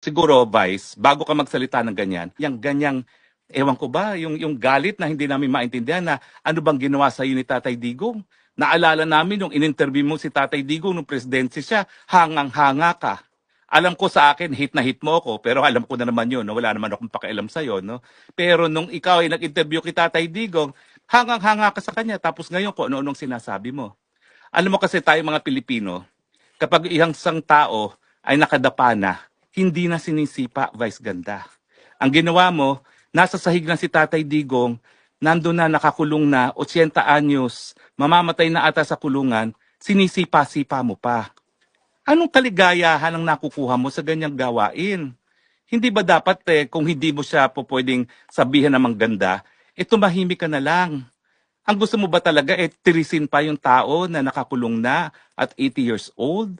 Siguro, Vice, bago ka magsalita ng ganyan, yung ganyang, ewan ko ba, yung galit na hindi namin maintindihan na ano bang ginawa sa ni Tatay Digong. Naalala namin nung in-interview mo si Tatay Digong nung presidency siya, hangang-hanga ka. Alam ko sa akin, hit na hit mo ako, pero alam ko na naman yun, no? Wala naman akong pakialam sa'yo. No? Pero nung ikaw ay nag-interview kay Tatay Digong, hangang-hanga ka sa kanya, tapos ngayon ko ano-anong sinasabi mo. Alam mo kasi tayo mga Pilipino, kapag isang tao ay nakadapa na, hindi na sinisipa, Vice Ganda. Ang ginawa mo, nasa sahig lang si Tatay Digong, nandun na, nakakulong na, 80 anyos, mamamatay na ata sa kulungan, sinisipa-sipa mo pa. Anong kaligayahan ang nakukuha mo sa ganyang gawain? Hindi ba dapat kung hindi mo siya po pwedeng sabihan ng ganda, tumahimik ka na lang. Ang gusto mo ba talaga tirisin pa yung tao na nakakulong na at 80 years old?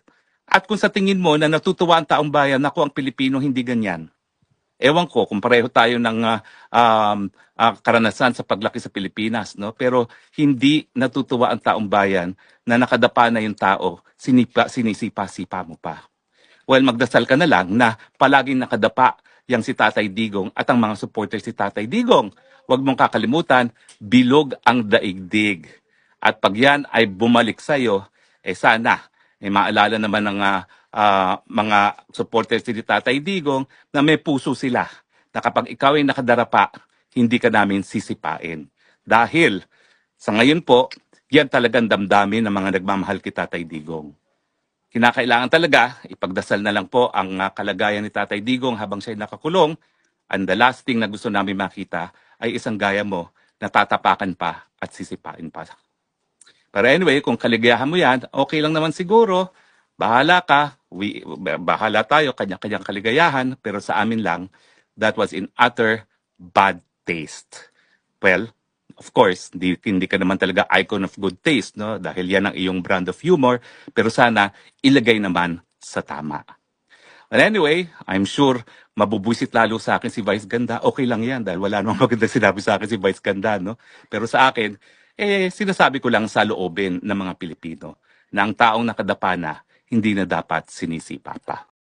At kung sa tingin mo na natutuwa ang taong bayan, naku, ang Pilipino hindi ganyan. Ewan ko kung pareho tayo ng karanasan sa paglaki sa Pilipinas, no? Pero hindi natutuwa ang taong bayan na nakadapa na yung tao, sinisipa-sipa mo pa. Well, magdasal ka na lang na palaging nakadapa yang si Tatay Digong at ang mga supporters si Tatay Digong. Huwag mong kakalimutan, bilog ang daigdig. At pag yan ay bumalik sa'yo, sana, maalala naman ng mga supporters ni Tatay Digong na may puso sila. Na kapag ikaw ay nakadarapa, hindi ka namin sisipain. Dahil sa ngayon po, yan talagang damdamin ng mga nagmamahal kay Tatay Digong. Kinakailangan talaga, ipagdasal na lang po ang kalagayan ni Tatay Digong habang siya ay nakakulong. And the last thing na gusto namin makita ay isang gaya mo na tatapakan pa at sisipain pa. Pero anyway, kung kaligayahan mo yan, okay lang naman siguro. Bahala ka. Bahala tayo, kanya-kanyang kaligayahan. Pero sa amin lang, that was in utter bad taste. Well, of course, hindi ka naman talaga icon of good taste, no? Dahil yan ang iyong brand of humor. Pero sana, ilagay naman sa tama. But anyway, I'm sure mabubwisit lalo sa akin si Vice Ganda. Okay lang yan dahil wala namang maganda sinabi sa akin si Vice Ganda, no? Pero sa akin, sinasabi ko lang sa loobin ng mga Pilipino na ang taong nakadapa na, hindi na dapat sinisipa pa.